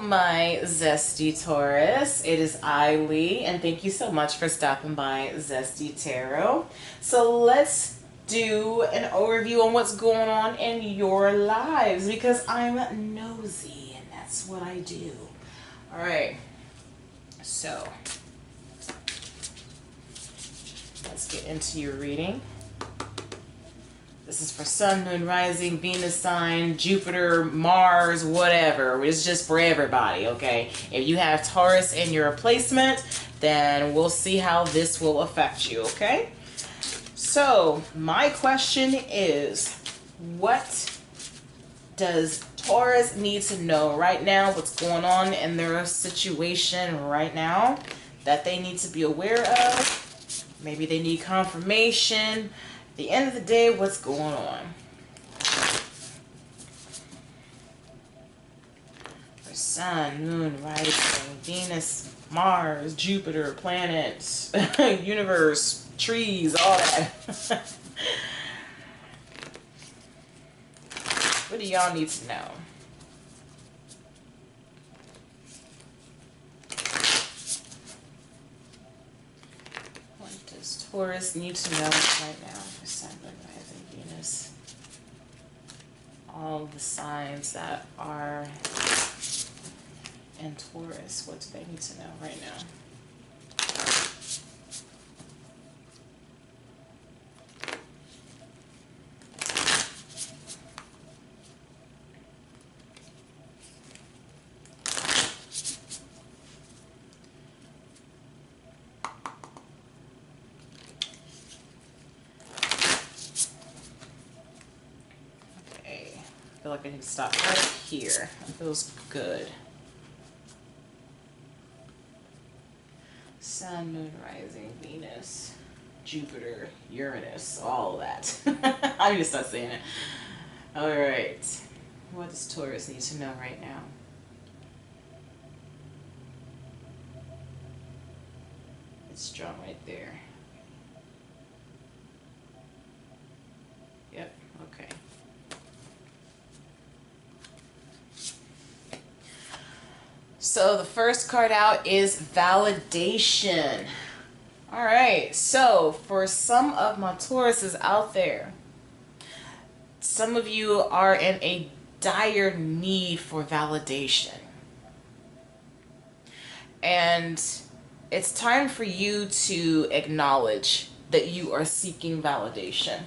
my Zesty Taurus. It is I, Lee, and thank you so much for stopping by Zesty Tarot. So let's do an overview on what's going on in your lives because I'm nosy and that's what I do. All right, so let's get into your reading. This is for Sun, Moon, Rising, Venus sign, Jupiter, Mars, whatever. It's just for everybody, okay? If you have Taurus in your placement, then we'll see how this will affect you, okay? So, my question is, what does Taurus need to know right now? What's going on in their situation right now that they need to be aware of? Maybe they need confirmation. At the end of the day, what's going on? For Sun, Moon, Rising, Venus, Mars, Jupiter, planets, universe, trees, all that. What do y'all need to know? What does Taurus need to know right now for Sun, Moon, Rising, Venus? All the signs that are in Taurus, what do they need to know right now? I feel like I need to stop right here. It feels good. Sun, Moon, Rising, Venus, Jupiter, Uranus, all of that. I need to start saying it. All right. What does Taurus need to know right now? It's strong right there. Yep, okay. So the first card out is validation. All right, so for some of my Tauruses out there, some of you are in a dire need for validation. And it's time for you to acknowledge that you are seeking validation.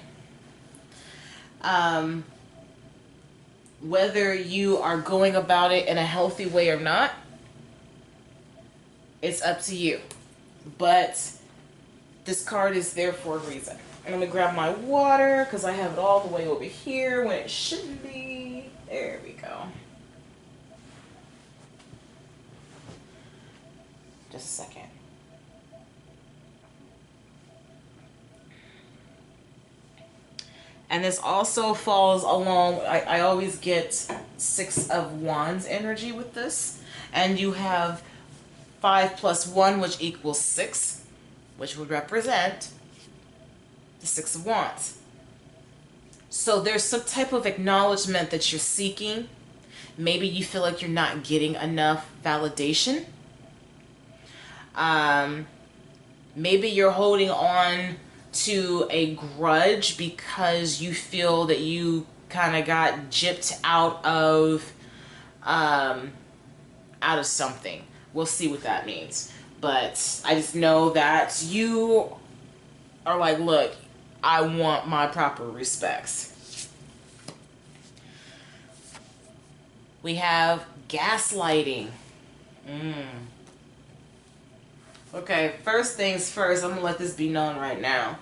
Whether you are going about it in a healthy way or not, it's up to you. But this card is there for a reason. I'm going to grab my water because I have it all the way over here when it shouldn't be. There we go. Just a second. And this also falls along, I always get 6 of Wands energy with this. And you have 5 plus 1, which equals 6, which would represent the 6 of Wands. So there's some type of acknowledgement that you're seeking. Maybe you feel like you're not getting enough validation. Maybe you're holding on to a grudge because you feel that you kind of got gypped out of something. We'll see what that means. But I just know that you are like, look, I want my proper respects. We have gaslighting. Okay, first things first, I'm going to let this be known right now.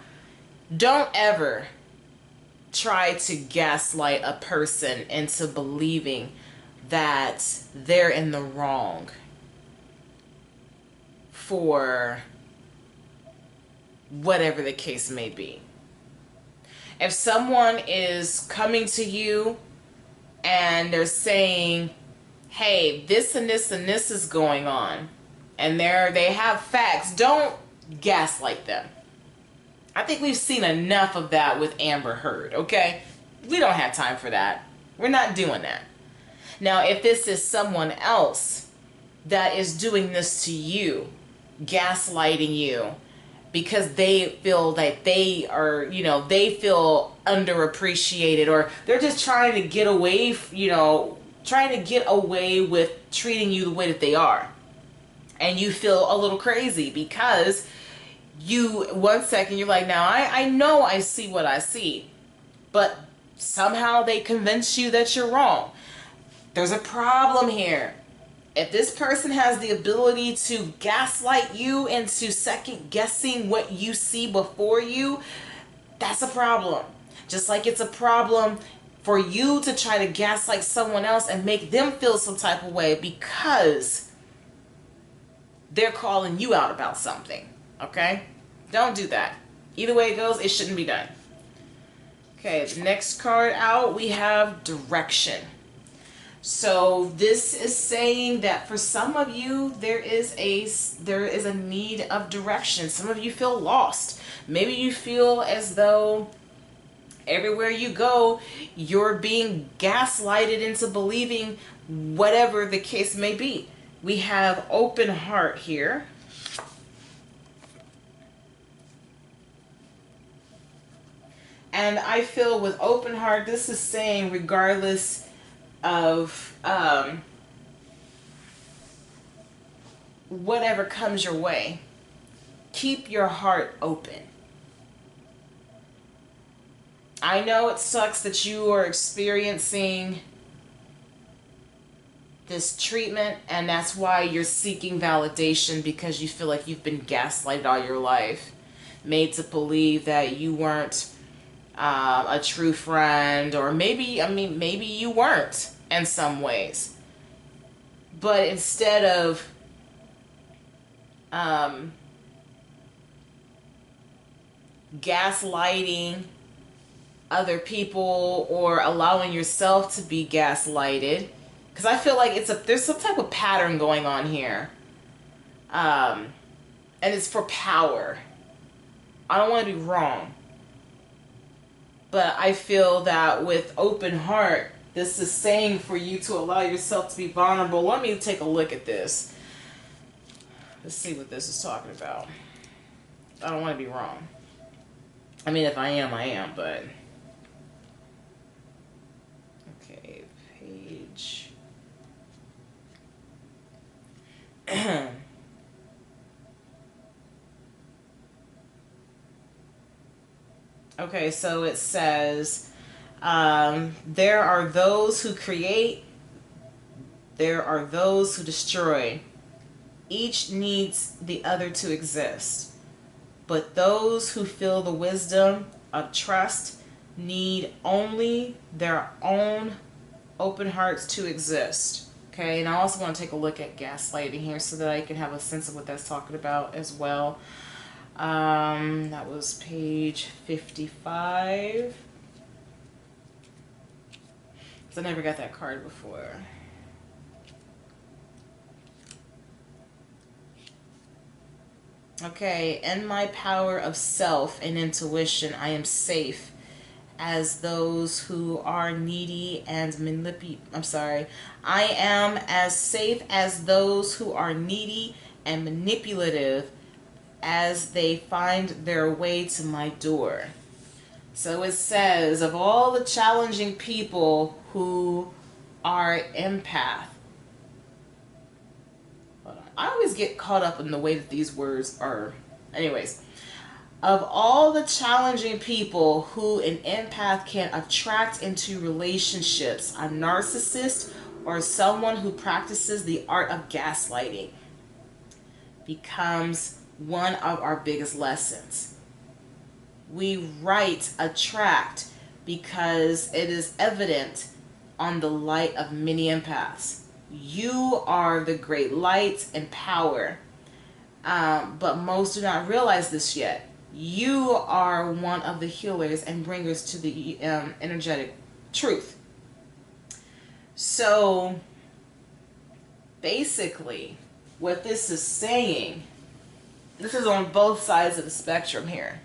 Don't ever try to gaslight a person into believing that they're in the wrong for whatever the case may be. If someone is coming to you and they're saying, hey, this and this and this is going on, and they have facts, don't gaslight them. I think we've seen enough of that with Amber Heard, okay? We don't have time for that. We're not doing that. Now, if this is someone else that is doing this to you, gaslighting you, because they feel that they are, they feel underappreciated, or they're just trying to get away, trying to get away with treating you the way that they are. And you feel a little crazy because you, 1 second, you're like, now I know I see what I see, but somehow they convince you that you're wrong. There's a problem here. If this person has the ability to gaslight you into second guessing what you see before you, that's a problem. Just like it's a problem for you to try to gaslight someone else and make them feel some type of way because they're calling you out about something. Okay? Don't do that. Either way it goes, it shouldn't be done. Okay, the next card out, we have direction. So this is saying that for some of you, there is a need of direction. Some of you feel lost. Maybe you feel as though everywhere you go, you're being gaslighted into believing whatever the case may be. We have open heart here. And I feel with open heart, this is saying regardless of whatever comes your way, keep your heart open. I know it sucks that you are experiencing this treatment, and that's why you're seeking validation, because you feel like you've been gaslighted all your life, made to believe that you weren't a true friend, or maybe you weren't in some ways. But instead of gaslighting other people or allowing yourself to be gaslighted, because I feel like there's some type of pattern going on here, and it's for power. I don't want to be wrong, but I feel that with open heart, this is saying for you to allow yourself to be vulnerable. Let me take a look at this. Let's see what this is talking about. I don't want to be wrong. I mean, if I am, I am, but... Okay, page... Okay, so it says, there are those who create, there are those who destroy. Each needs the other to exist. But those who feel the wisdom of trust need only their own open hearts to exist. Okay, and I also want to take a look at gaslighting here so that I can have a sense of what that's talking about as well. That was page 55. Because I never got that card before. Okay, in my power of self and intuition, I am safe as those who are needy and I am as safe as those who are needy and manipulative as they find their way to my door. So it says, of all the challenging people who are empath. Hold on. I always get caught up in the way that these words are. Anyways, of all the challenging people who an empath can attract into relationships, a narcissist or someone who practices the art of gaslighting becomes one of our biggest lessons. We attract because it is evident on the light of many empaths. You are the great light and power, but most do not realize this yet. You are one of the healers and bringers to the energetic truth. So basically, what this is saying, this is on both sides of the spectrum here.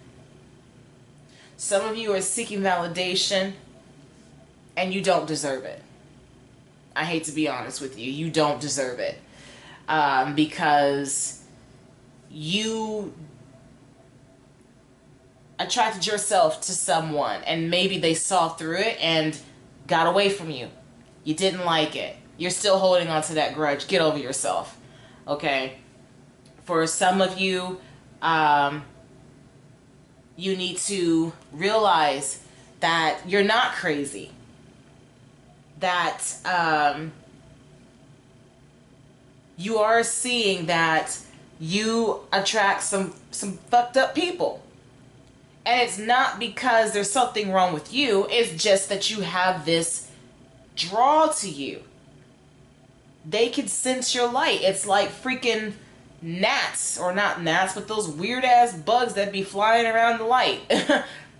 Some of you are seeking validation and you don't deserve it. I hate to be honest with you. You don't deserve it. because you attracted yourself to someone and maybe they saw through it and got away from you. You didn't like it. You're still holding on to that grudge. Get over yourself. Okay? For some of you, you need to realize that you're not crazy. That you are seeing that you attract some fucked up people. And it's not because there's something wrong with you. It's just that you have this draw to you. They can sense your light. It's like freaking gnats, or not gnats, but those weird ass bugs that be flying around the light.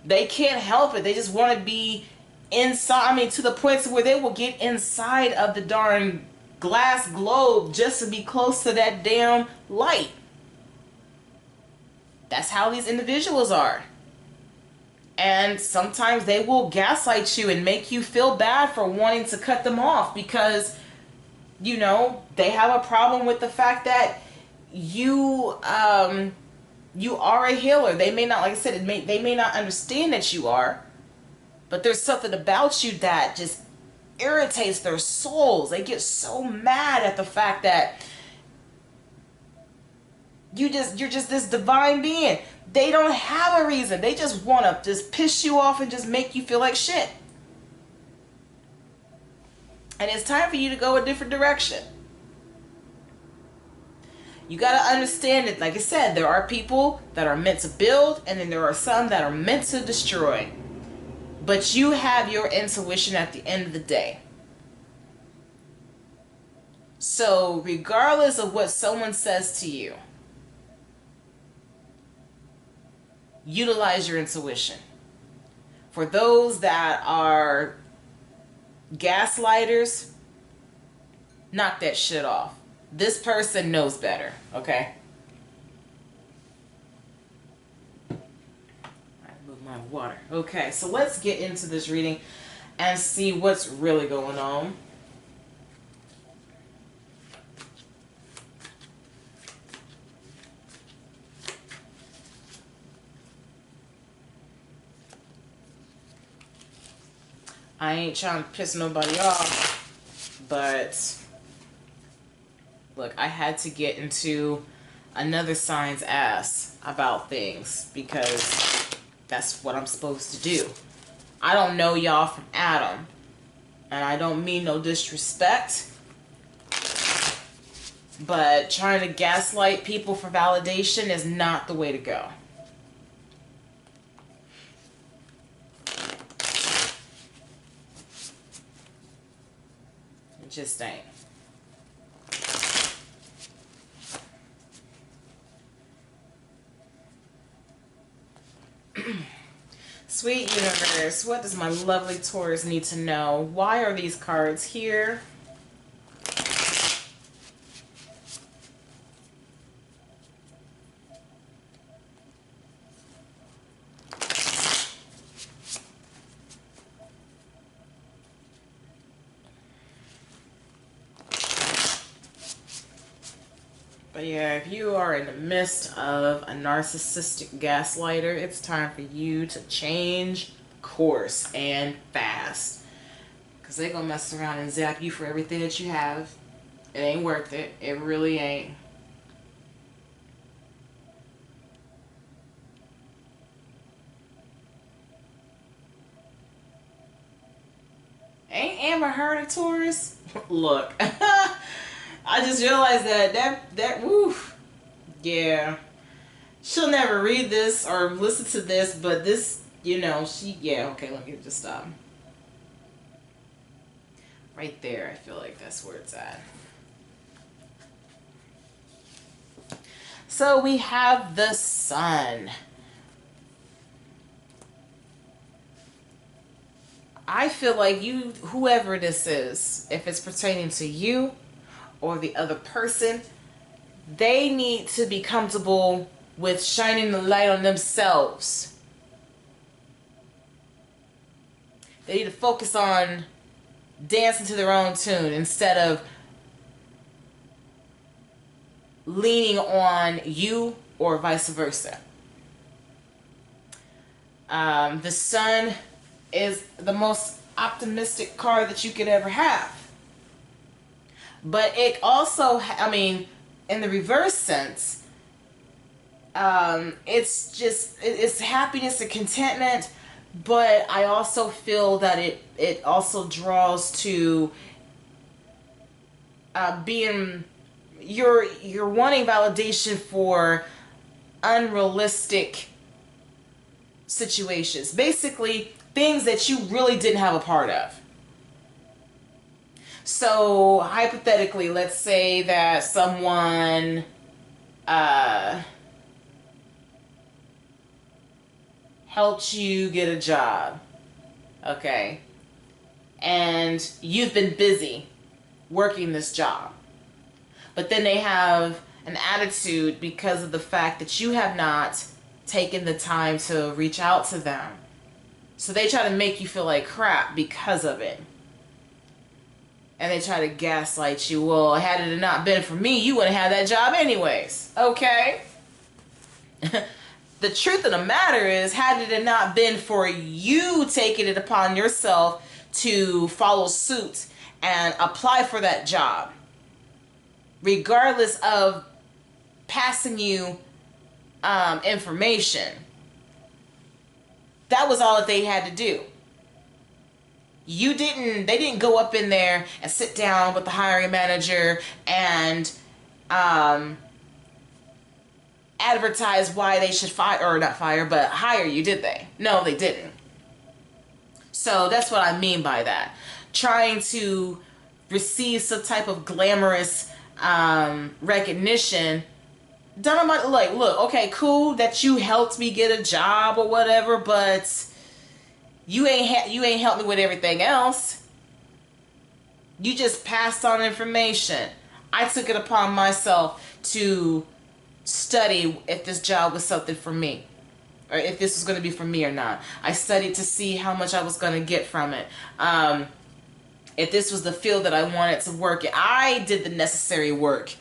They can't help it. They just want to be inside. I mean, to the point where they will get inside of the darn glass globe just to be close to that damn light. That's how these individuals are. And sometimes they will gaslight you and make you feel bad for wanting to cut them off because, you know, they have a problem with the fact that you are a healer. They may not, like I said, they may not understand that you are, but there's something about you that just irritates their souls. They get so mad at the fact that you're just this divine being. They don't have a reason. They just want to just piss you off and just make you feel like shit. And it's time for you to go a different direction. You got to understand it. Like I said, there are people that are meant to build, and then there are some that are meant to destroy. But you have your intuition at the end of the day. So regardless of what someone says to you, utilize your intuition. For those that are gaslighters, knock that shit off. This person knows better, okay? I move my water. Okay, so let's get into this reading and see what's really going on. I ain't trying to piss nobody off, but look, I had to get into another sign's ass about things because that's what I'm supposed to do. I don't know y'all from Adam, and I don't mean no disrespect, but trying to gaslight people for validation is not the way to go. Just ain't. Sweet universe, what does my lovely Taurus need to know? Why are these cards here? But yeah, if you are in the midst of a narcissistic gaslighter, it's time for you to change course and fast. Because they're going to mess around and zap you for everything that you have. It ain't worth it. It really ain't. Ain't Amber Heard a Taurus? Look. I just realized that woof. Yeah. She'll never read this or listen to this, but this, you know, yeah, okay, let me just stop. Right there, I feel like that's where it's at. So we have the Sun. I feel like you, whoever this is, if it's pertaining to you or the other person, they need to be comfortable with shining the light on themselves. They need to focus on dancing to their own tune instead of leaning on you or vice versa. The Sun is the most optimistic card that you could ever have. But it also, I mean, in the reverse sense, it's happiness and contentment, but I also feel that it also draws to being, you're wanting validation for unrealistic situations, basically things that you really didn't have a part of. So hypothetically, let's say that someone helped you get a job, okay, and you've been busy working this job, but then they have an attitude because of the fact that you have not taken the time to reach out to them. So they try to make you feel like crap because of it. And they try to gaslight you. Well, had it not been for me, you wouldn't have that job anyways. Okay? The truth of the matter is, had it not been for you taking it upon yourself to follow suit and apply for that job, regardless of passing you information, that was all that they had to do. They didn't go up in there and sit down with the hiring manager and advertise why they should hire you, did they? No, they didn't. So that's what I mean by that. Trying to receive some type of glamorous recognition. Done about, like, look, okay, cool that you helped me get a job or whatever, but you ain't helped me with everything else. You just passed on information. I took it upon myself to study if this job was something for me, or if this was going to be for me or not. I studied to see how much I was going to get from it. If this was the field that I wanted to work in. I did the necessary work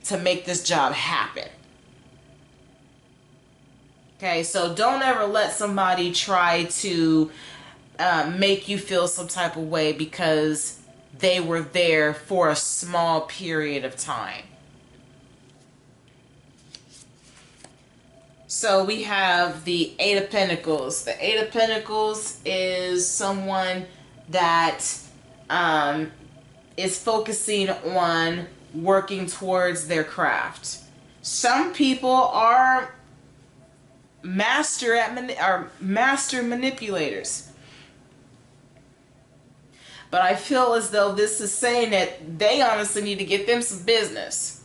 to make this job happen. Okay, so don't ever let somebody try to make you feel some type of way because they were there for a small period of time. So we have the Eight of Pentacles. The Eight of Pentacles is someone that is focusing on working towards their craft. Some people are master manipulators. But I feel as though this is saying that they honestly need to get them some business.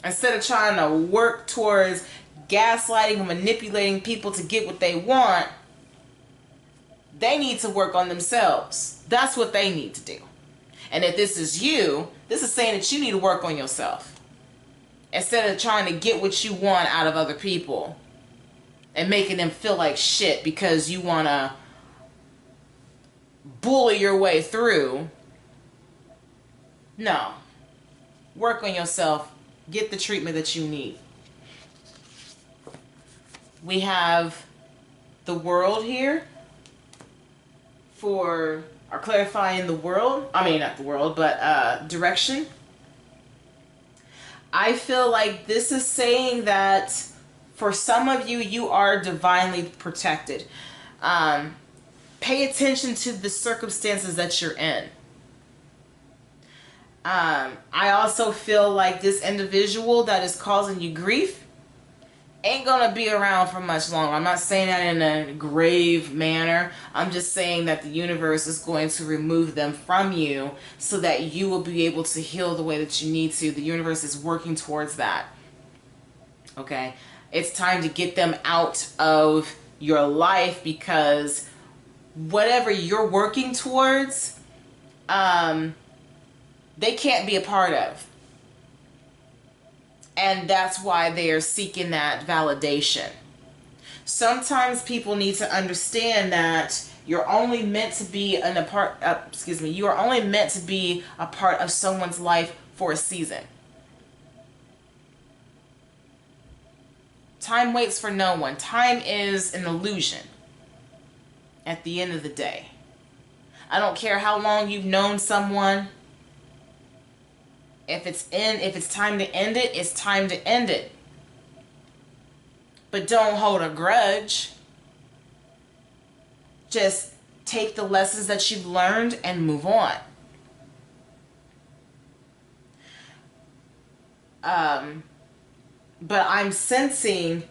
Instead of trying to work towards gaslighting and manipulating people to get what they want, they need to work on themselves. That's what they need to do. And if this is you, this is saying that you need to work on yourself. Instead of trying to get what you want out of other people and making them feel like shit because you want to bully your way through. No. Work on yourself. Get the treatment that you need. We have the World here for our clarifying the world. I mean, not the world, but direction. I feel like this is saying that for some of you, you are divinely protected. Pay attention to the circumstances that you're in. I also feel like this individual that is causing you grief ain't gonna be around for much longer. I'm not saying that in a grave manner. I'm just saying that the universe is going to remove them from you so that you will be able to heal the way that you need to. The universe is working towards that. Okay? It's time to get them out of your life because whatever you're working towards, they can't be a part of. And that's why they are seeking that validation. Sometimes people need to understand that you're only meant to be you are only meant to be a part of someone's life for a season. Time waits for no one. Time is an illusion at the end of the day. I don't care how long you've known someone. If it's time to end it, it's time to end it. But don't hold a grudge. Just take the lessons that you've learned and move on. But I'm sensing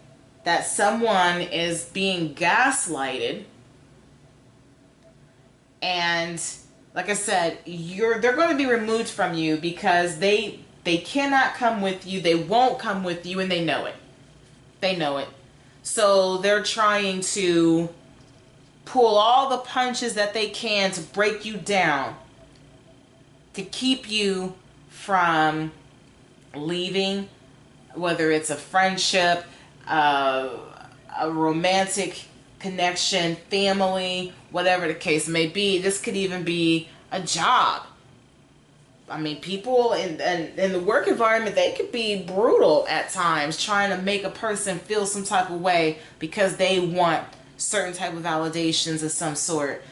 that someone is being gaslighted. And like I said, they're going to be removed from you because they cannot come with you. They won't come with you, and they know it. They know it. So they're trying to pull all the punches that they can to break you down, to keep you from leaving, whether it's a friendship, a romantic connection, family, whatever the case may be. This could even be a job. I mean, people in the work environment, they could be brutal at times, trying to make a person feel some type of way because they want certain type of validations of some sort.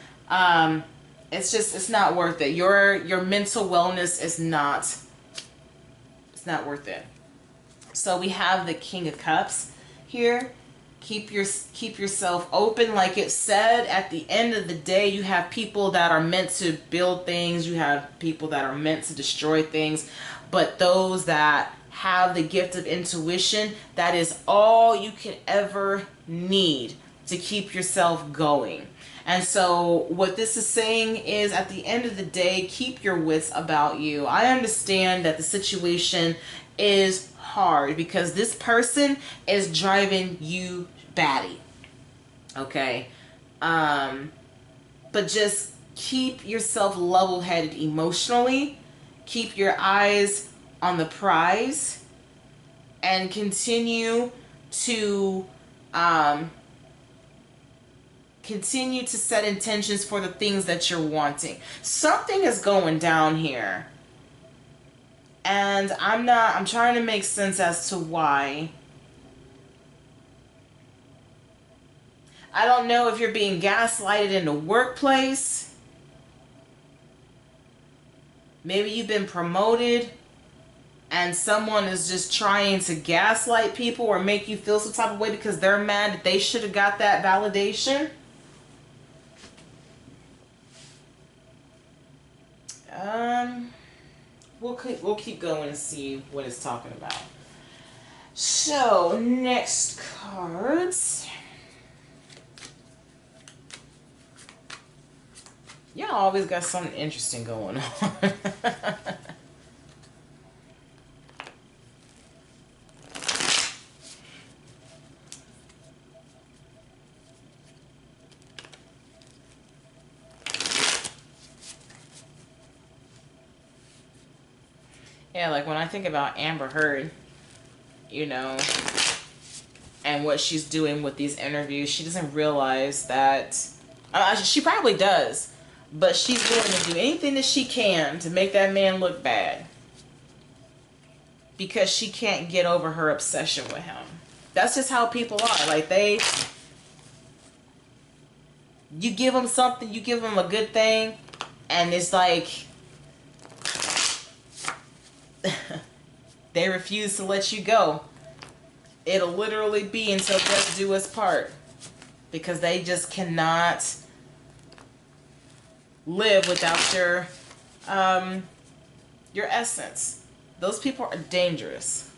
It's not worth it. Your mental wellness is not, it's not worth it. So we have the King of Cups here. Keep yourself open. Like it said, at the end of the day, you have people that are meant to build things. You have people that are meant to destroy things. But those that have the gift of intuition, that is all you can ever need to keep yourself going. And so what this is saying is, at the end of the day, keep your wits about you. I understand that the situation is hard because this person is driving you batty. Okay? But just keep yourself level-headed emotionally. Keep your eyes on the prize and continue to set intentions for the things that you're wanting. Something is going down here. And I'm trying to make sense as to why. I don't know if you're being gaslighted in the workplace. Maybe you've been promoted and someone is just trying to gaslight people or make you feel some type of way because they're mad that they should have got that validation. We'll keep going and see what it's talking about. So, next cards. Y'all always got something interesting going on. Yeah, like when I think about Amber Heard, you know, and what she's doing with these interviews, she doesn't realize that, she probably does, but she's willing to do anything that she can to make that man look bad because she can't get over her obsession with him. That's just how people are. Like you give them something, you give them a good thing, and it's like they refuse to let you go. It'll literally be until death do us part, because they just cannot live without your essence. Those people are dangerous,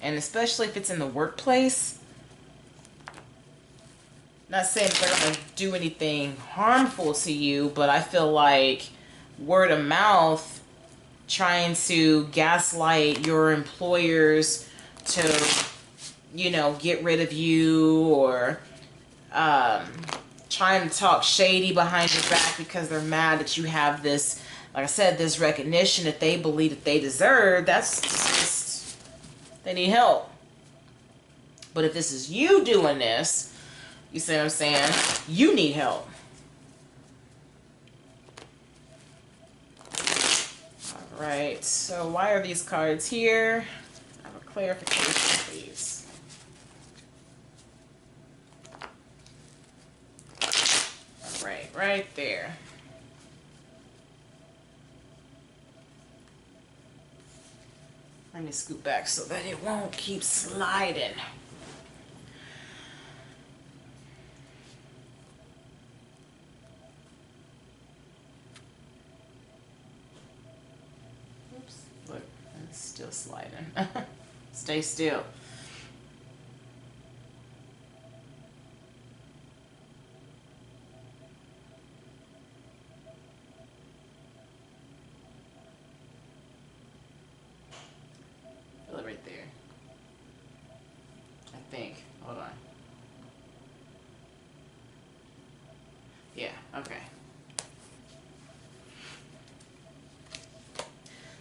and especially if it's in the workplace. Not saying they're going to do anything harmful to you, but I feel like word of mouth, trying to gaslight your employers to, you know, get rid of you, or trying to talk shady behind your back because they're mad that you have this, like I said, this recognition that they believe that they deserve. That's just, they need help. But if this is you doing this, you see what I'm saying? You need help. Alright, so why are these cards here? I have a clarification, please. All right there. Let me scoot back so that it won't keep sliding. Oops, look, it's still sliding. Stay still. Feel it right there. I think. Hold on. Yeah, okay.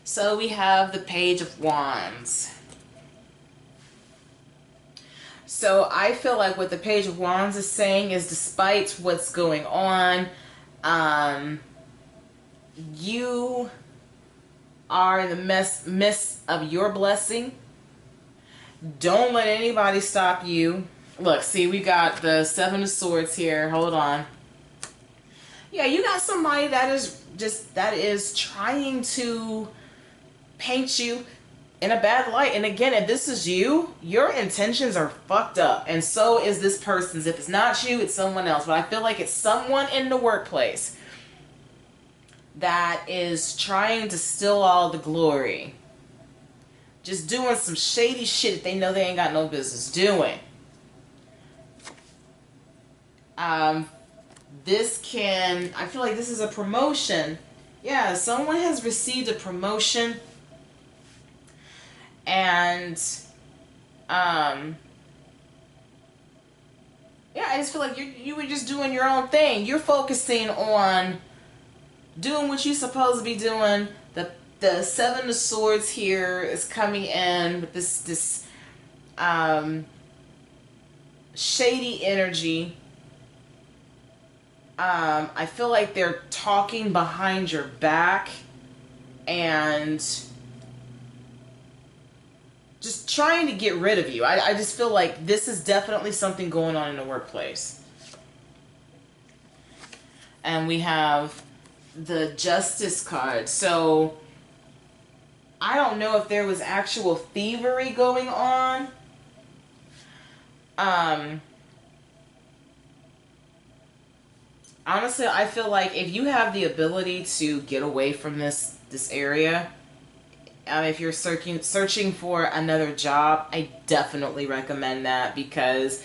So we have the Page of Wands. So I feel like what the Page of Wands is saying is, despite what's going on, you are in the midst of your blessing. Don't let anybody stop you. Look, see, we got the Seven of Swords here. Hold on. Yeah, you got somebody that is trying to paint you in a bad light. And again, if this is you, your intentions are fucked up, and so is this person's. If it's not you, it's someone else. But I feel like it's someone in the workplace that is trying to steal all the glory, just doing some shady shit that they know they ain't got no business doing. I feel like this is a promotion. Yeah, someone has received a promotion, and yeah, I just feel like you were just doing your own thing. You're focusing on doing what you're supposed to be doing. The Seven of Swords here is coming in with this shady energy. I feel like they're talking behind your back and just trying to get rid of you. I just feel like this is definitely something going on in the workplace. And we have the Justice card. So I don't know if there was actual thievery going on. Honestly, I feel like if you have the ability to get away from this area, if you're searching for another job, I definitely recommend that, because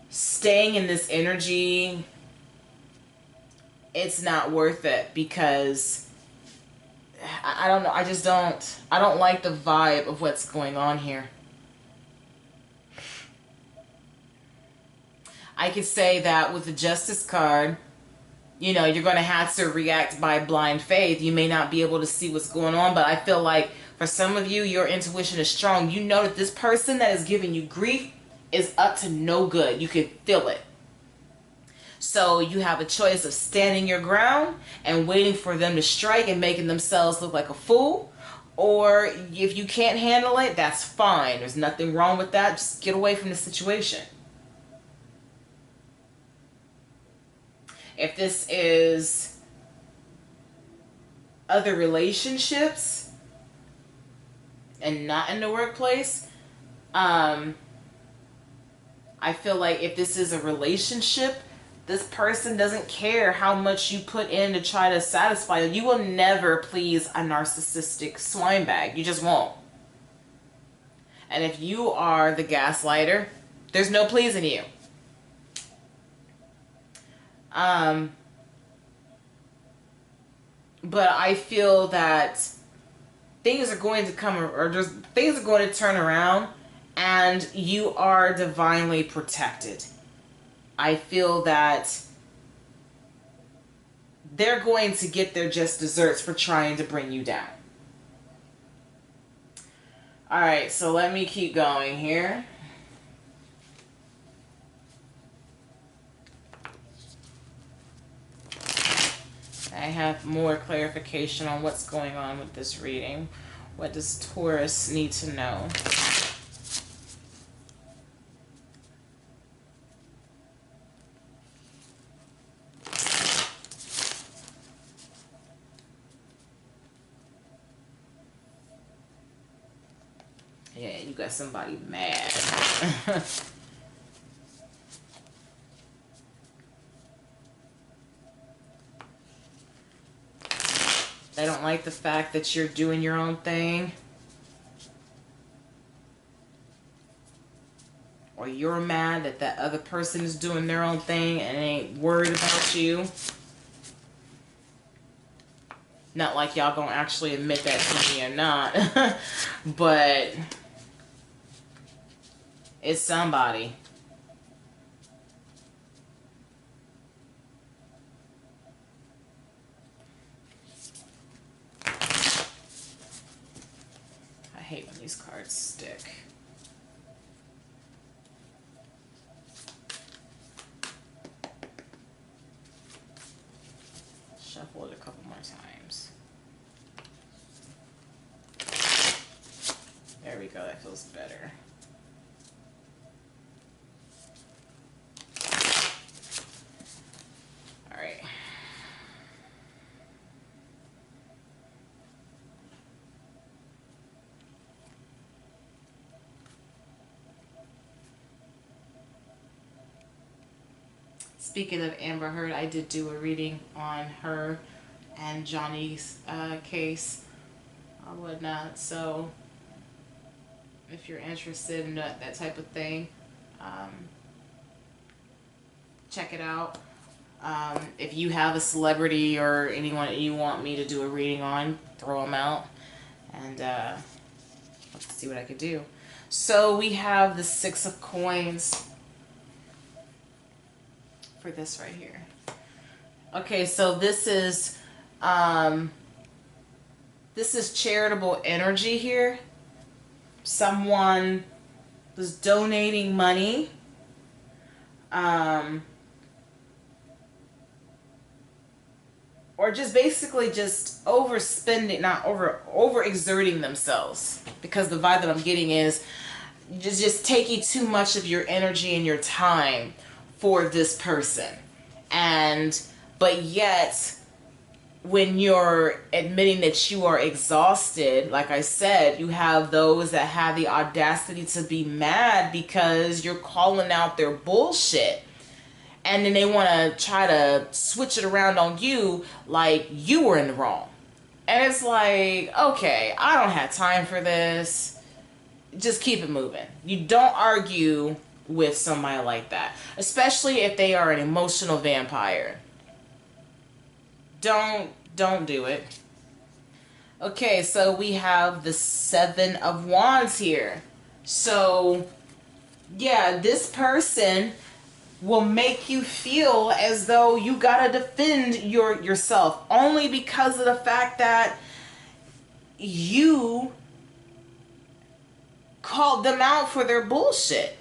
staying in this energy, it's not worth it, because I don't know, I don't like the vibe of what's going on here. I could say that with the Justice card, you know, you're going to have to react by blind faith. You may not be able to see what's going on, but I feel like for some of you, your intuition is strong. You know that this person that is giving you grief is up to no good. You can feel it. So you have a choice of standing your ground and waiting for them to strike and making themselves look like a fool. Or if you can't handle it, that's fine. There's nothing wrong with that. Just get away from the situation. If this is other relationships and not in the workplace, I feel like if this is a relationship, this person doesn't care how much you put in to try to satisfy them. You will never please a narcissistic swine bag. You just won't. And if you are the gaslighter, there's no pleasing you. But I feel that things are going to come, or just things are going to turn around, and you are divinely protected. I feel that they're going to get their just desserts for trying to bring you down. Alright, so let me keep going here. I have more clarification on what's going on with this reading. What does Taurus need to know? Yeah, you got somebody mad. They don't like the fact that you're doing your own thing. Or you're mad that that other person is doing their own thing and ain't worried about you. Not like y'all gonna actually admit that to me or not. But it's somebody. I hate when these cards stick. Shuffle it a couple more times. There we go, that feels better. All right. Speaking of Amber Heard, I did do a reading on her and Johnny's case or whatnot. So if you're interested in that type of thing, check it out. If you have a celebrity or anyone that you want me to do a reading on, throw them out, and let's see what I could do. So we have the Six of Coins for this right here. Okay, so this is charitable energy here. Someone was donating money. Or just basically just overspending, not overexerting themselves. Because the vibe that I'm getting is just taking too much of your energy and your time for this person. But yet, when you're admitting that you are exhausted, like I said, you have those that have the audacity to be mad because you're calling out their bullshit. And then they want to try to switch it around on you like you were in the wrong. And it's like, okay, I don't have time for this. Just keep it moving. You don't argue with somebody like that, especially if they are an emotional vampire. Don't do it. Okay, so we have the Seven of Wands here. So, yeah, this person will make you feel as though you gotta defend yourself only because of the fact that you called them out for their bullshit.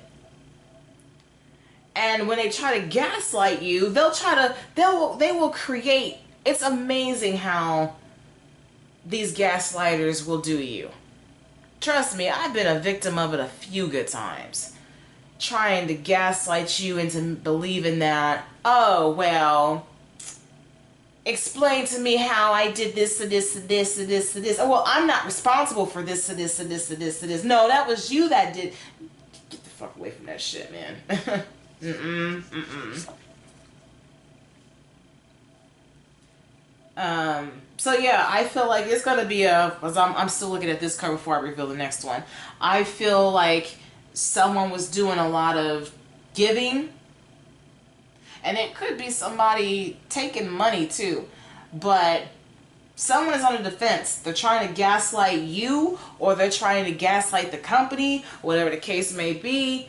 And when they try to gaslight you, they will create. It's amazing how these gaslighters will do you. Trust me, I've been a victim of it a few good times. Trying to gaslight you into believing that, oh, well, explain to me how I did this to this to this to this to this. Oh, well, I'm not responsible for this to this to this to this to this. No, that was you that did. Get the fuck away from that shit, man. So yeah, I feel like it's gonna be because I'm still looking at this card before I reveal the next one. I feel like someone was doing a lot of giving, and it could be somebody taking money too, but someone is on the defense. They're trying to gaslight you, or they're trying to gaslight the company, whatever the case may be,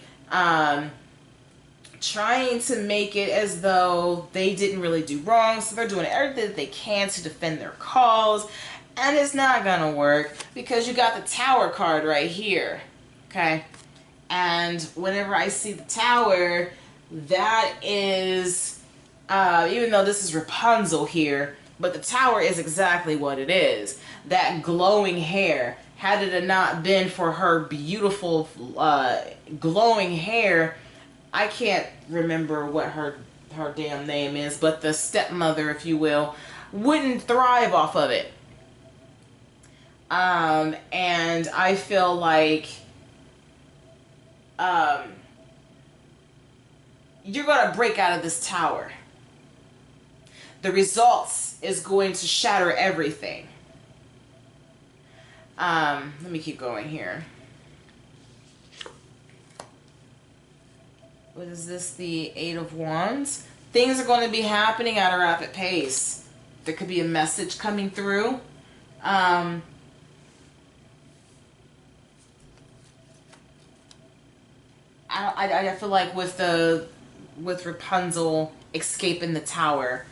trying to make it as though they didn't really do wrong, so they're doing everything that they can to defend their cause, and it's not gonna work because you got the Tower card right here, okay? And whenever I see the Tower, that is, even though this is Rapunzel here, But the Tower is exactly what it is. That glowing hair. Had it not been for her beautiful glowing hair, I can't remember what her damn name is, but the stepmother, if you will, wouldn't thrive off of it. And I feel like you're going to break out of this tower. The results is going to shatter everything. Let me keep going here. What is this? The Eight of Wands. Things are going to be happening at a rapid pace. There could be a message coming through. I feel like with Rapunzel escaping the tower,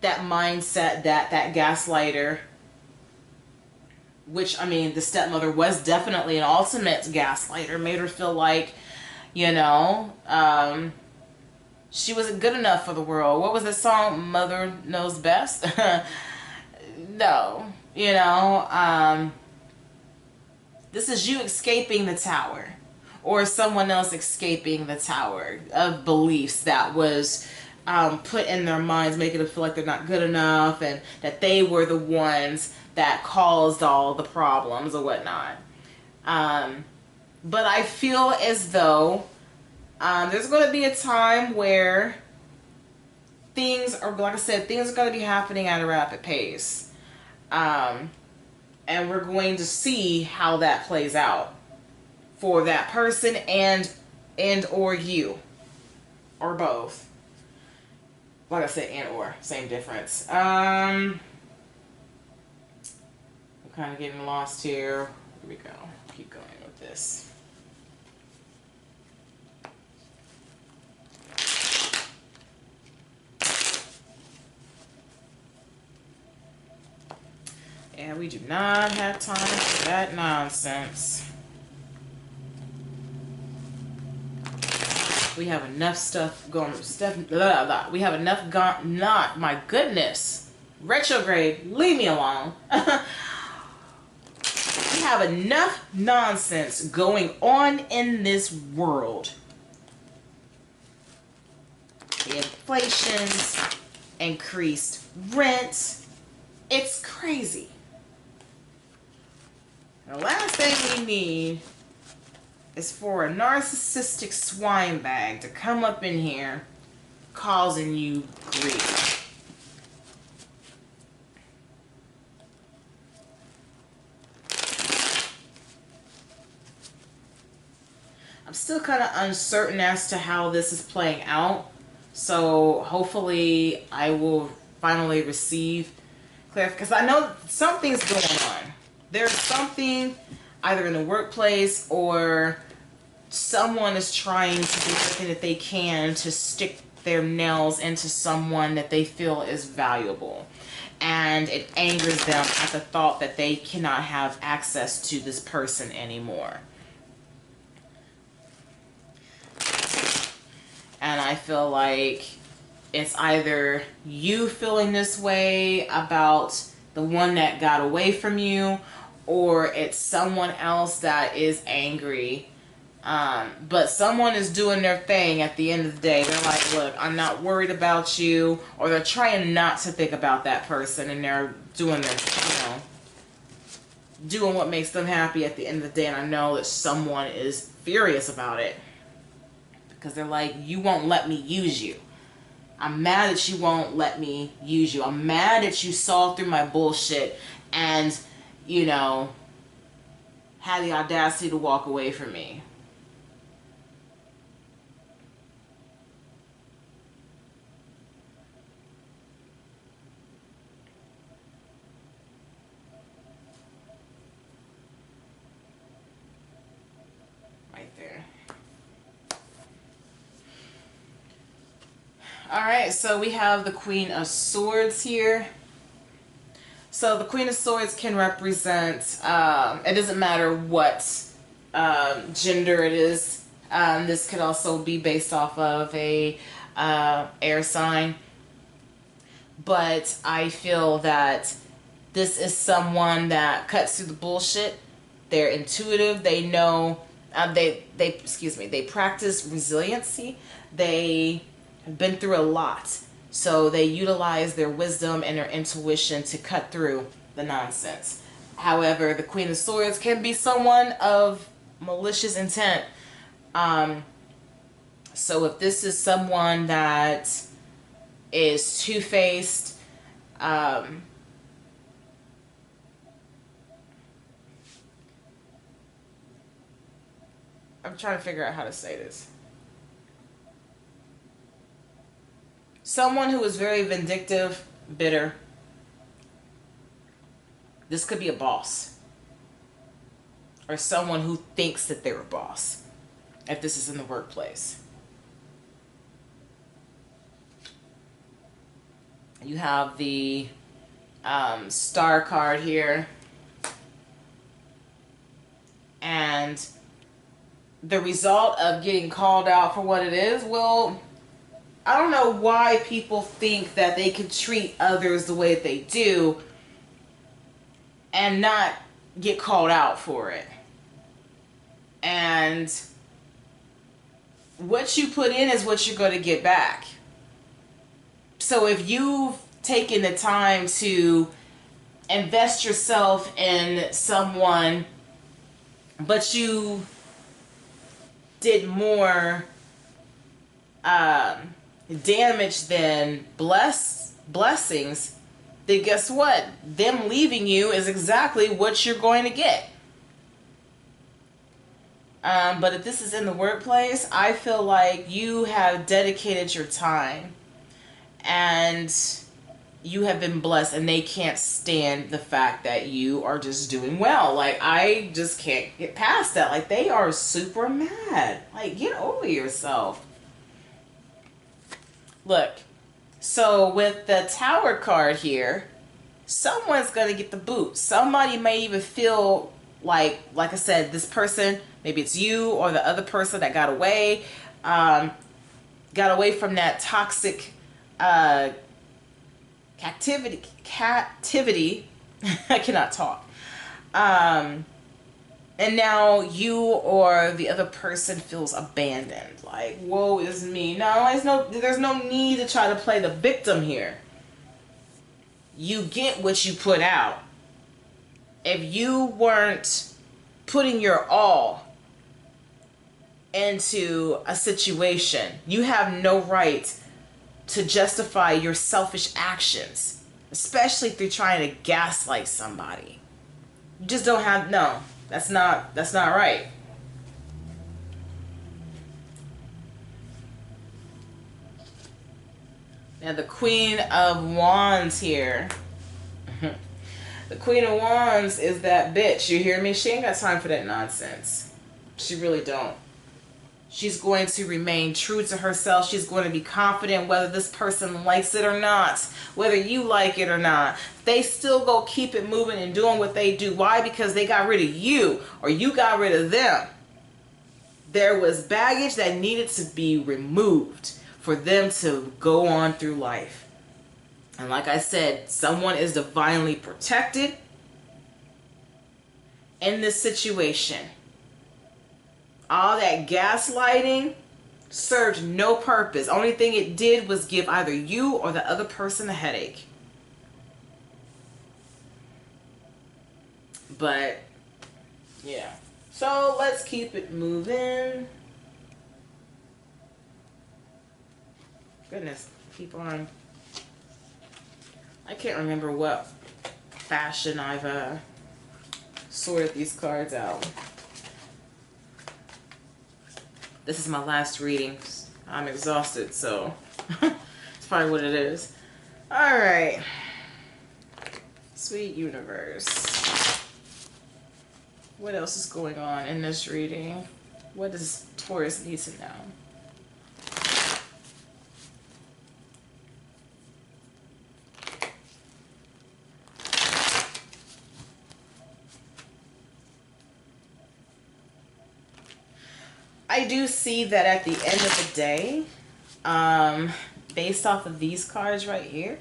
that mindset, that gaslighter, which, I mean, the stepmother was definitely an ultimate gaslighter, made her feel like, you know, she wasn't good enough for the world. What was the song? Mother Knows Best? No, you know, this is you escaping the tower, or someone else escaping the tower of beliefs that was put in their minds, making them feel like they're not good enough and that they were the ones that caused all the problems or whatnot. But I feel as though there's going to be a time where things are, like I said, things are going to be happening at a rapid pace. And we're going to see how that plays out for that person and or you, or both. Like I said, and or, same difference. I'm kind of getting lost here. Here we go. Keep going with this. Yeah, we do not have time for that nonsense. We have enough stuff going. We have enough gone. Not, my goodness. Retrograde, leave me alone. We have enough nonsense going on in this world. The inflation's increased rent. It's crazy. The last thing we need is for a narcissistic swine bag to come up in here causing you grief. I'm still kind of uncertain as to how this is playing out, so hopefully I will finally receive clarity, because I know something's going on. There's something either in the workplace or someone is trying to do everything that they can to stick their nails into someone that they feel is valuable. And it angers them at the thought that they cannot have access to this person anymore. And I feel like it's either you feeling this way about the one that got away from you, or it's someone else that is angry. But someone is doing their thing at the end of the day. They're like, look, I'm not worried about you. Or they're trying not to think about that person, and they're doing their, you know, doing what makes them happy at the end of the day. And I know that someone is furious about it, because they're like, you won't let me use you. I'm mad that you won't let me use you. I'm mad that you saw through my bullshit and, you know, had the audacity to walk away from me. Right there. Alright, so we have the Queen of Swords here. So the Queen of Swords can represent, it doesn't matter what gender it is. This could also be based off of a air sign. but I feel that this is someone that cuts through the bullshit. They're intuitive. They know, they practice resiliency. They have been through a lot. So they utilize their wisdom and their intuition to cut through the nonsense. However, the Queen of Swords can be someone of malicious intent. So if this is someone that is two-faced, I'm trying to figure out how to say this. Someone who is very vindictive, bitter. This could be a boss. Or someone who thinks that they're a boss. If this is in the workplace. You have the star card here. And the result of getting called out for what it is, well, I don't know why people think that they can treat others the way they do and not get called out for it. And what you put in is what you're going to get back. So if you've taken the time to invest yourself in someone, but you did more damage than blessings, then guess what? Them leaving you is exactly what you're going to get. But if this is in the workplace, I feel like you have dedicated your time and you have been blessed, and they can't stand the fact that you are just doing well. Like, I just can't get past that. Like, they are super mad. Like, get over yourself. Look, so with the Tower card here, someone's going to get the boot. Somebody may even feel like I said, this person, maybe it's you or the other person that got away from that toxic captivity. I cannot talk. And now you or the other person feels abandoned. Like, woe is me. No, there's no need to try to play the victim here. You get what you put out. If you weren't putting your all into a situation, you have no right to justify your selfish actions, especially if you're trying to gaslight somebody. You just don't have, no, that's not right. Now the Queen of Wands here. The Queen of Wands is that bitch. You hear me? She ain't got time for that nonsense. She really don't. She's going to remain true to herself. She's going to be confident whether this person likes it or not. Whether you like it or not. They still go keep it moving and doing what they do. Why? Because they got rid of you or you got rid of them. There was baggage that needed to be removed for them to go on through life. And like I said, someone is divinely protected in this situation. All that gaslighting served no purpose. Only thing it did was give either you or the other person a headache. But, yeah. So, let's keep it moving. Goodness, keep on. I can't remember what fashion I've sorted these cards out. This is my last reading. I'm exhausted, so it's probably what it is. Alright. Sweet universe. What else is going on in this reading? What does Taurus need to know? I do see that at the end of the day, based off of these cards right here,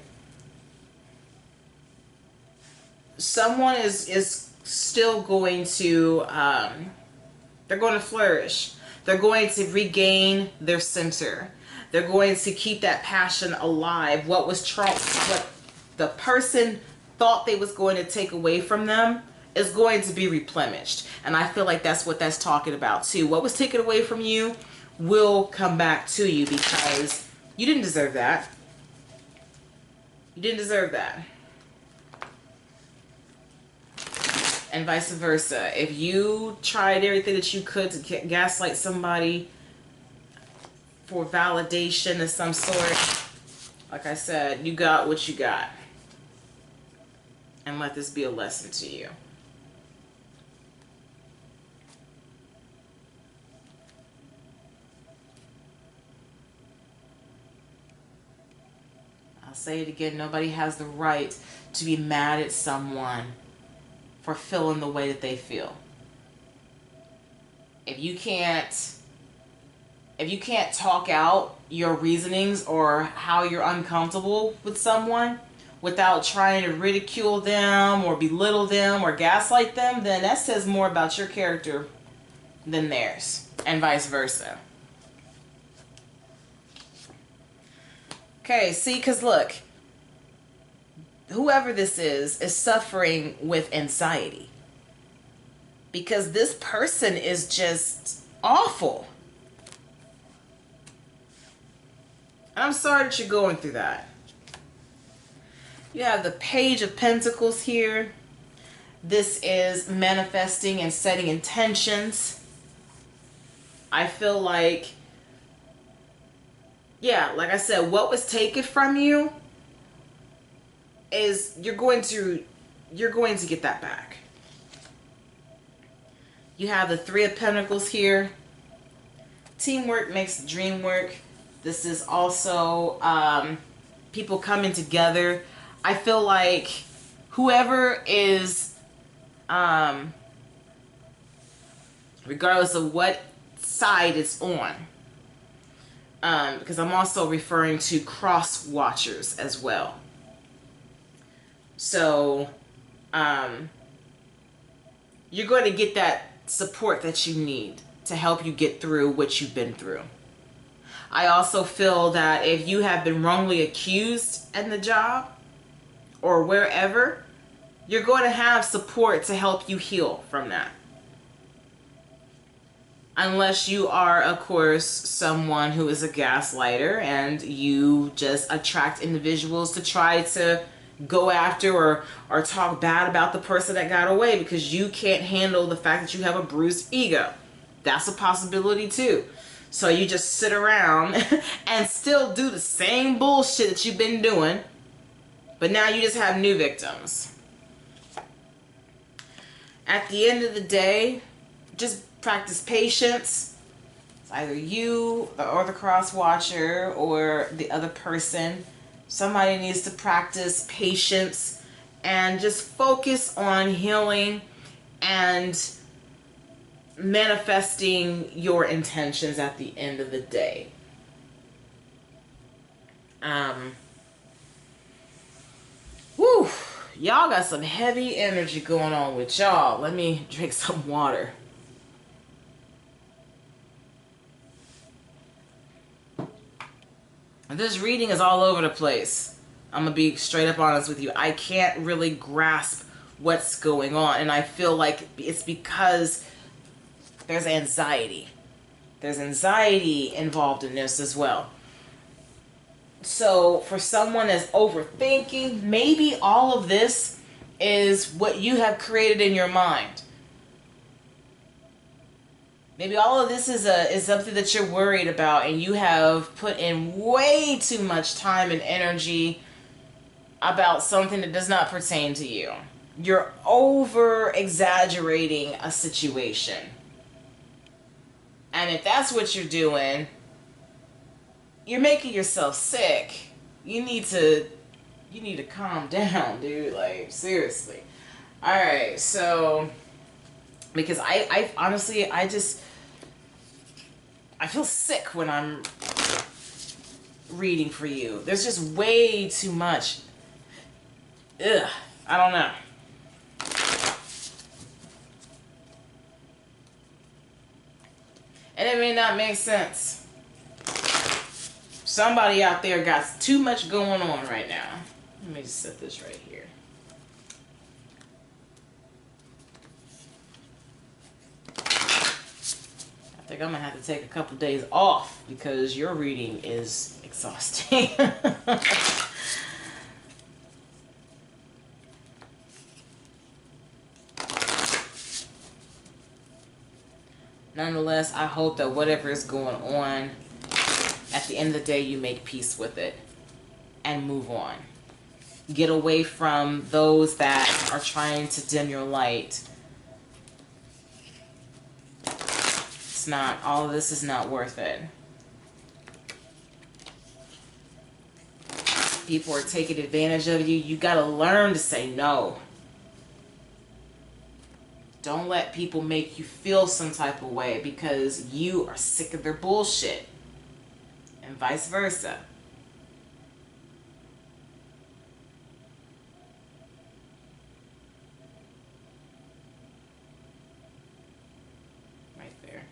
someone is still going to, they're going to flourish. They're going to regain their center. They're going to keep that passion alive. What the person thought they was going to take away from them is going to be replenished. And I feel like that's what that's talking about too. What was taken away from you will come back to you, because you didn't deserve that. You didn't deserve that. And vice versa. If you tried everything that you could to gaslight somebody for validation of some sort, like I said, you got what you got. And let this be a lesson to you. I'll say it again. Nobody has the right to be mad at someone for feeling the way that they feel. If you can't talk out your reasonings or how you're uncomfortable with someone without trying to ridicule them or belittle them or gaslight them, then that says more about your character than theirs, and vice versa. Okay, see, because look, whoever this is suffering with anxiety, because this person is just awful. And I'm sorry that you're going through that. You have the Page of Pentacles here. This is manifesting and setting intentions. I feel like, yeah, like I said, what was taken from you is you're going to get that back. You have the Three of Pentacles here. Teamwork makes the dream work. This is also people coming together. I feel like whoever is, regardless of what side it's on, because I'm also referring to cross watchers as well. So you're going to get that support that you need to help you get through what you've been through. I also feel that if you have been wrongly accused in the job or wherever, you're going to have support to help you heal from that. Unless you are, of course, someone who is a gaslighter and you just attract individuals to try to go after or talk bad about the person that got away because you can't handle the fact that you have a bruised ego. That's a possibility too. So you just sit around and still do the same bullshit that you've been doing, but now you just have new victims. At the end of the day, just practice patience. It's either you or the cross watcher or the other person. Somebody needs to practice patience and just focus on healing and manifesting your intentions at the end of the day. Woo, y'all got some heavy energy going on with y'all. Let me drink some water. This reading is all over the place. I'm gonna be straight up honest with you. I can't really grasp what's going on, and I feel like it's because there's anxiety. There's anxiety involved in this as well. So for someone that's overthinking, maybe all of this is what you have created in your mind. Maybe all of this is something that you're worried about, and you have put in way too much time and energy about something that does not pertain to you. You're over exaggerating a situation. And if that's what you're doing, you're making yourself sick. You need to calm down, dude. Like, seriously. Alright, so because I honestly, I feel sick when I'm reading for you. There's just way too much. Ugh, I don't know. And it may not make sense. Somebody out there got too much going on right now. Let me just set this right here. I think I'm going to have to take a couple days off because your reading is exhausting. Nonetheless, I hope that whatever is going on, at the end of the day, you make peace with it and move on. Get away from those that are trying to dim your light. It's not, all of this is not worth it. People are taking advantage of you. You got to learn to say no. Don't let people make you feel some type of way because you are sick of their bullshit. And vice versa. Right there.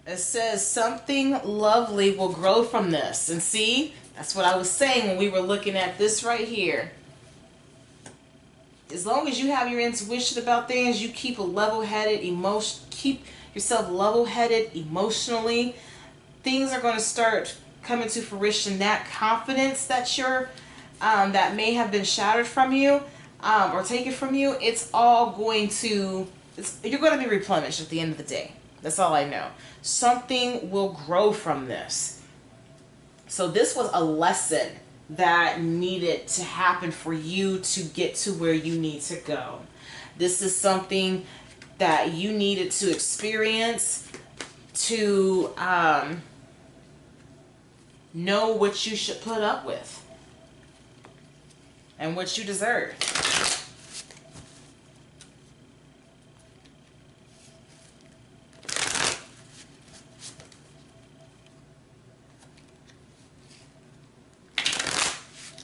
It says something lovely will grow from this. And see? That's what I was saying when we were looking at this right here. As long as you have your intuition about things, you keep a level-headed emotion, keep yourself level-headed emotionally, things are going to start coming to fruition. That confidence that you're, that may have been shattered from you, or taken from you, it's all going to, you're going to be replenished at the end of the day. That's all I know. Something will grow from this. So this was a lesson that needed to happen for you to get to where you need to go. This is something that you needed to experience to know what you should put up with and what you deserve.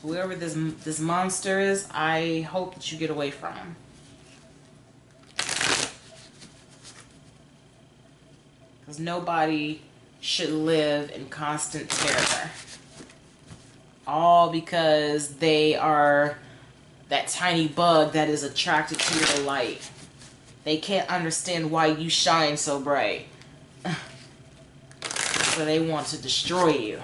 Whoever this monster is, I hope that you get away from him. Because nobody should live in constant terror. All because they are that tiny bug that is attracted to your light. They can't understand why you shine so bright. So they want to destroy you.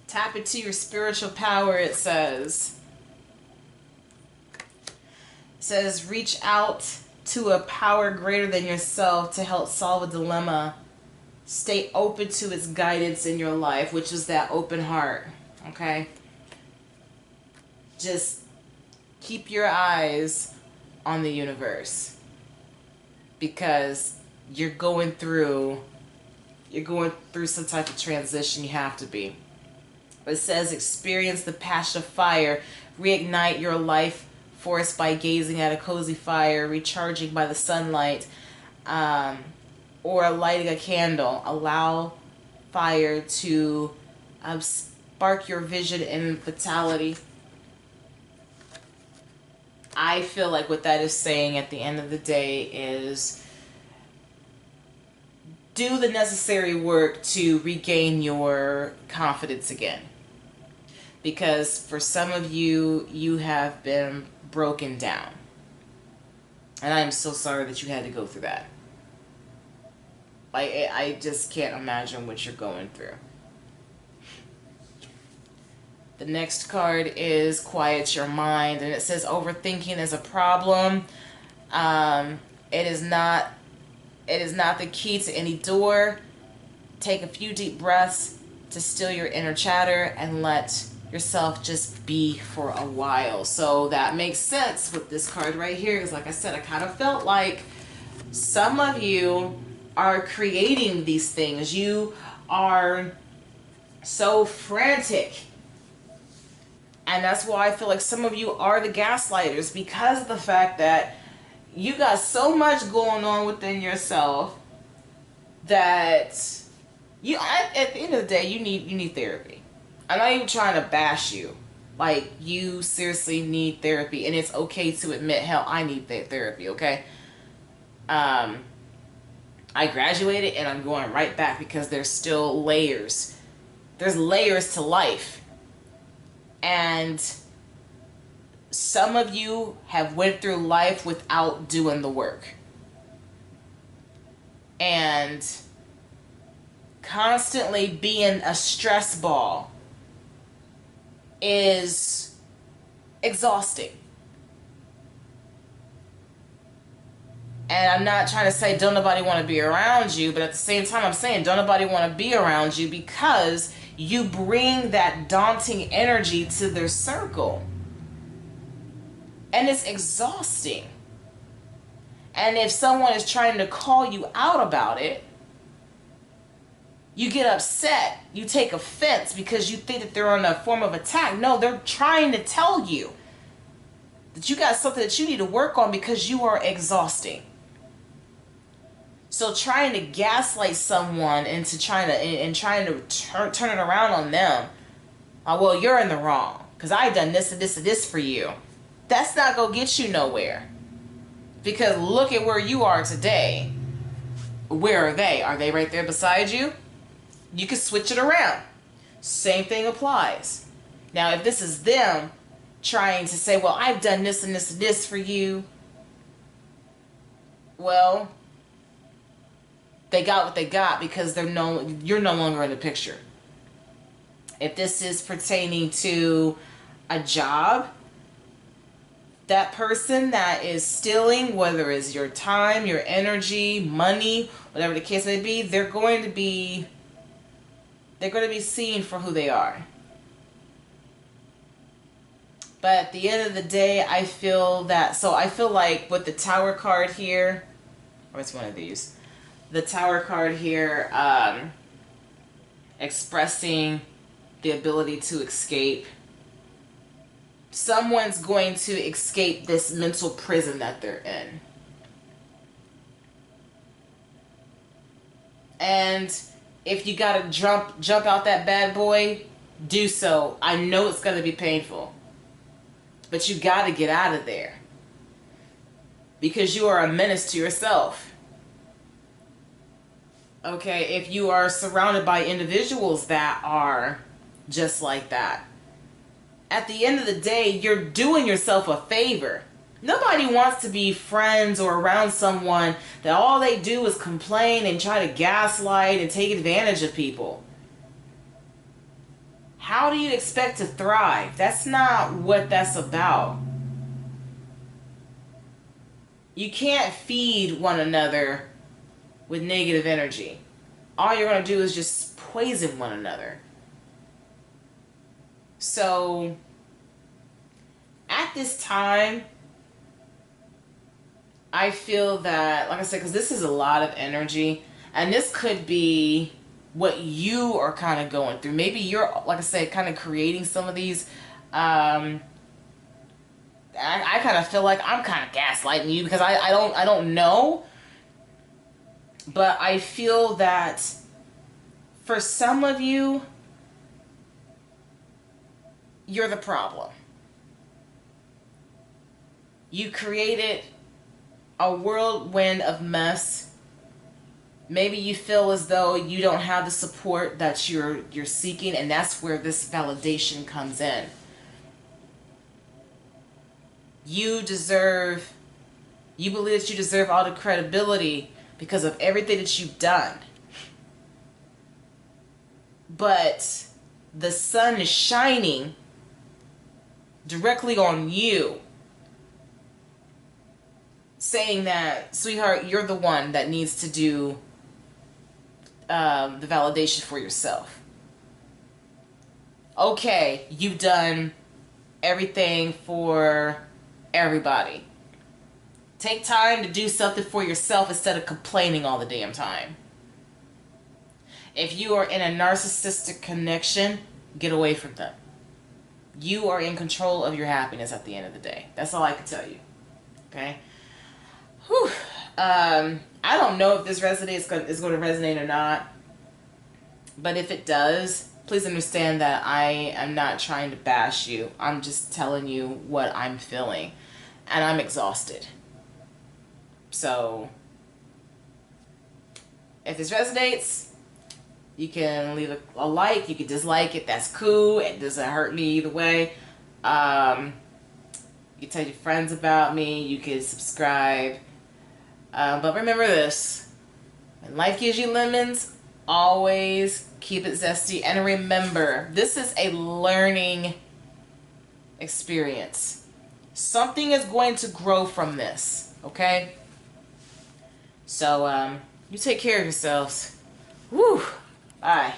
Tap into your spiritual power, it says. It says, reach out to a power greater than yourself to help solve a dilemma. Stay open to its guidance in your life, which is that open heart. Okay? Just keep your eyes on the universe. Because you're going through some type of transition. You have to be. It says, experience the passion of fire. Reignite your life force by gazing at a cozy fire, recharging by the sunlight, or lighting a candle. Allow fire to spark your vision and vitality. I feel like what that is saying at the end of the day is do the necessary work to regain your confidence again. Because for some of you, you have been broken down. And I am so sorry that you had to go through that. I just can't imagine what you're going through. The next card is Quiet Your Mind. And it says overthinking is a problem. It is not the key to any door. Take a few deep breaths to still your inner chatter and let yourself just be for a while. So that makes sense with this card right here, because like I said, I kind of felt like some of you are creating these things. You are so frantic. And that's why I feel like some of you are the gaslighters, because of the fact that you got so much going on within yourself that you, at the end of the day, you need therapy. I'm not even trying to bash you. Like, you seriously need therapy, and it's okay to admit, hell, I need therapy, okay? I graduated and I'm going right back because there's still layers. There's layers to life. And some of you have went through life without doing the work. And constantly being a stress ball is exhausting. And I'm not trying to say don't nobody want to be around you, but at the same time I'm saying don't nobody want to be around you because you bring that daunting energy to their circle. And it's exhausting. And if someone is trying to call you out about it, you get upset. You take offense because you think that they're on a form of attack. No, they're trying to tell you that you got something that you need to work on because you are exhausting. So trying to gaslight someone into trying to turn it around on them. Well, you're in the wrong because I've done this and this and this for you. That's not going to get you nowhere. Because look at where you are today. Where are they? Are they right there beside you? You can switch it around. Same thing applies. Now, if this is them trying to say, well, I've done this and this and this for you. Well, they got what they got because you're no longer in the picture. If this is pertaining to a job, that person that is stealing, whether it's your time, your energy, money, whatever the case may be, they're going to be seen for who they are. But at the end of the day, I feel like with the Tower card here, or it's one of these, the Tower card here, expressing the ability to escape. Someone's going to escape this mental prison that they're in. And if you gotta jump out that bad boy, do so. I know it's gonna be painful, but you gotta get out of there because you are a menace to yourself. Okay, if you are surrounded by individuals that are just like that, at the end of the day, you're doing yourself a favor. Nobody wants to be friends or around someone that all they do is complain and try to gaslight and take advantage of people. How do you expect to thrive? That's not what that's about. You can't feed one another with negative energy. All you're going to do is just poison one another. So, at this time, I feel that, like I said, because this is a lot of energy, and this could be what you are kind of going through. Maybe you're, like I said, kind of creating some of these. I kind of feel like I'm kind of gaslighting you because I don't know, but I feel that for some of you, you're the problem. You created a whirlwind of mess. Maybe you feel as though you don't have the support that you're seeking, and that's where this validation comes in. You believe that you deserve all the credibility because of everything that you've done. But the sun is shining directly on you, saying that, sweetheart, you're the one that needs to do the validation for yourself. Okay, you've done everything for everybody. Take time to do something for yourself instead of complaining all the damn time. If you are in a narcissistic connection, get away from them. You are in control of your happiness at the end of the day. That's all I can tell you. Okay? Whew. I don't know if this is going to resonate or not. But if it does, please understand that I am not trying to bash you. I'm just telling you what I'm feeling. And I'm exhausted. So, if this resonates, you can leave a like. You can dislike it. That's cool. It doesn't hurt me either way. You can tell your friends about me. You can subscribe. But remember this. When life gives you lemons, always keep it zesty. And remember, this is a learning experience. Something is going to grow from this. Okay? So, you take care of yourselves. Woo! Bye.